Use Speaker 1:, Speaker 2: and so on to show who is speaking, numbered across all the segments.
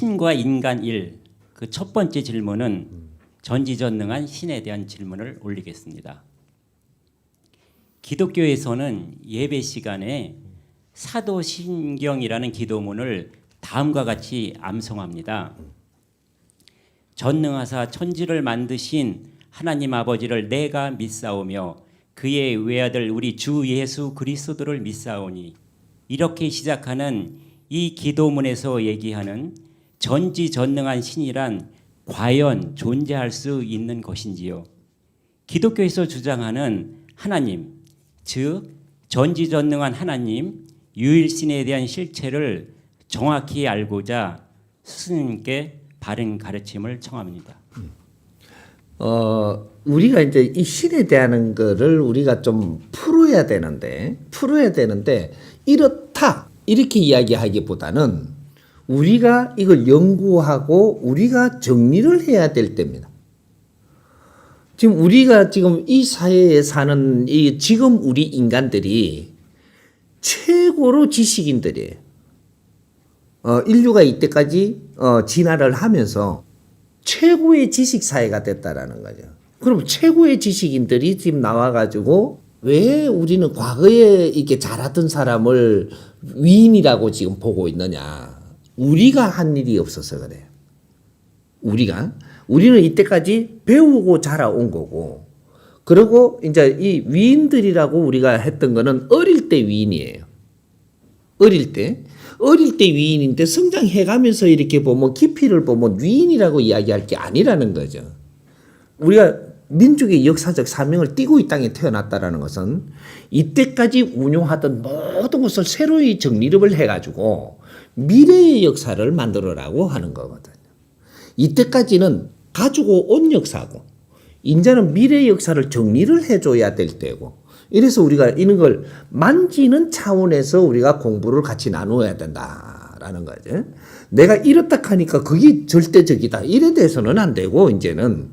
Speaker 1: 신과 인간 일, 그 첫 번째 질문은 전지전능한 신에 대한 질문을 올리겠습니다. 기독교에서는 예배 시간에 사도신경이라는 기도문을 다음과 같이 암송합니다. 전능하사 천지를 만드신 하나님 아버지를 내가 믿사오며 그의 외아들 우리 주 예수 그리스도를 믿사오니, 이렇게 시작하는 이 기도문에서 얘기하는 전지전능한 신이란 과연 존재할 수 있는 것인지요? 기독교에서 주장하는 하나님, 즉 전지전능한 하나님, 유일신에 대한 실체를 정확히 알고자 스승님께 바른 가르침을 청합니다.
Speaker 2: 우리가 이제 이 신에 대한 거를 우리가 좀 풀어야 되는데 이렇다 이렇게 이야기하기보다는 우리가 이걸 연구하고 우리가 정리를 해야 될 때입니다. 지금 우리가 지금 이 사회에 사는 지금 우리 인간들이 최고로 지식인들이에요. 인류가 이때까지 진화를 하면서 최고의 지식 사회가 됐다라는 거죠. 그럼 최고의 지식인들이 지금 나와가지고 왜 우리는 과거에 이렇게 잘하던 사람을 위인이라고 지금 보고 있느냐? 우리가 한 일이 없어서 그래요. 우리는 이때까지 배우고 자라온 거고, 그리고 이제 이 위인들이라고 우리가 했던 거는 어릴 때 위인이에요. 어릴 때 위인인데 성장해가면서 이렇게 보면 깊이를 보면 위인이라고 이야기할 게 아니라는 거죠. 우리가 민족의 역사적 사명을 띠고 이 땅에 태어났다라는 것은 이때까지 운용하던 모든 것을 새로이 정리를 해가지고 미래의 역사를 만들어라고 하는 거거든요. 이때까지는 가지고 온 역사고, 이제는 미래의 역사를 정리를 해줘야 될 때고, 이래서 우리가 이런 걸 만지는 차원에서 우리가 공부를 같이 나누어야 된다라는 거죠. 내가 이렇다 하니까 그게 절대적이다, 이래 대해서는 안 되고, 이제는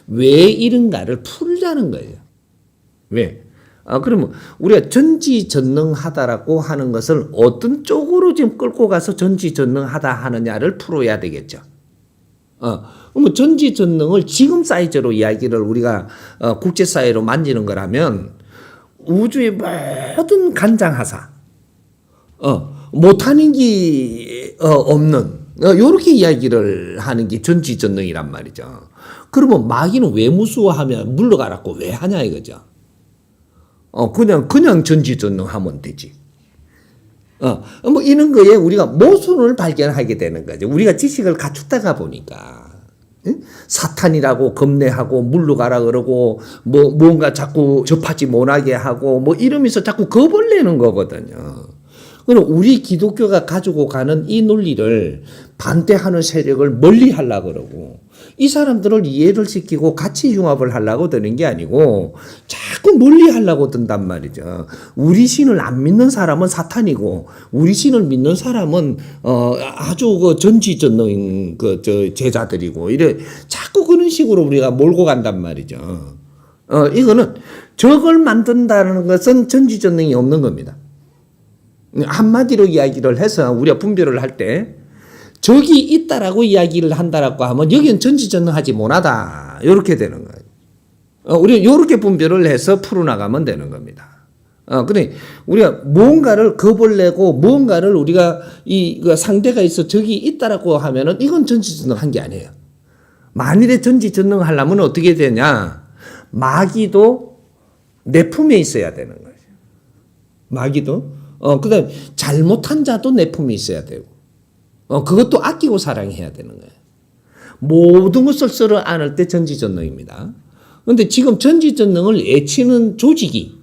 Speaker 2: 왜 이런가를 풀자는 거예요. 왜? 그러면 우리가 전지전능하다라고 하는 것을 어떤 쪽으로 지금 끌고 가서 전지전능하다 하느냐를 풀어야 되겠죠. 그러면 전지전능을 지금 사이즈로 이야기를 우리가 국제사회로 만지는 거라면 우주의 모든 간장하사, 못하는 게 없는, 요렇게 이야기를 하는 게 전지전능이란 말이죠. 그러면 마귀는 왜 무서워하면 물러가라고 왜 하냐 이거죠. 그냥 전지전능하면 되지. 뭐 이런 거에 우리가 모순을 발견하게 되는 거죠. 우리가 지식을 갖추다가 보니까. 사탄이라고 겁내하고 물러가라 그러고 뭔가 자꾸 접하지 못하게 하고 이러면서 자꾸 겁을 내는 거거든요. 그럼 우리 기독교가 가지고 가는 이 논리를 반대하는 세력을 멀리 하려고 그러고, 이 사람들을 이해를 시키고 같이 융합을 하려고 드는 게 아니고 자꾸 멀리 하려고 든단 말이죠. 우리 신을 안 믿는 사람은 사탄이고, 우리 신을 믿는 사람은 아주 전지전능 제자들이고, 이래 자꾸 그런 식으로 우리가 몰고 간단 말이죠. 이거는 적을 만든다는 것은 전지전능이 없는 겁니다. 한마디로 이야기를 해서 우리가 분별을 할 때 적이 있다라고 이야기를 한다라고 하면 여기는 전지전능하지 못하다, 이렇게 되는 거예요. 우리가 이렇게 분별을 해서 풀어나가면 되는 겁니다. 그래 우리가 무언가를 겁을 내고 무언가를 우리가 상대가 있어 적이 있다라고 하면은 이건 전지전능한 게 아니에요. 만일에 전지전능하려면 어떻게 되냐? 마귀도 내 품에 있어야 되는 거예요. 마귀도. 그다음 잘못한 자도 내 품에 있어야 되고, 그것도 아끼고 사랑해야 되는 거예요. 모든 것을 쓸어 안을 때 전지전능입니다. 그런데 지금 전지전능을 애치는 조직이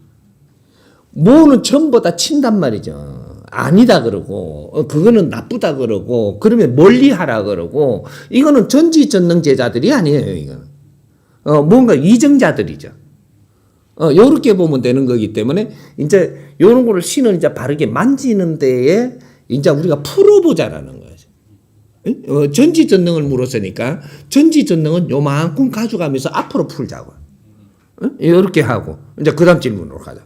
Speaker 2: 뭐는 전부 다 친단 말이죠. 아니다 그러고, 그거는 나쁘다 그러고, 그러면 멀리 하라 그러고, 이거는 전지전능 제자들이 아니에요. 이거는 뭔가 위정자들이죠. 요렇게 보면 되는 거기 때문에 이제 요런 거를 신을 이제 바르게 만지는 데에 이제 우리가 풀어보자라는 거죠. 전지전능을 물었으니까 전지전능은 요만큼 가져가면서 앞으로 풀자고. 요렇게 하고 이제 그 다음 질문으로 가자.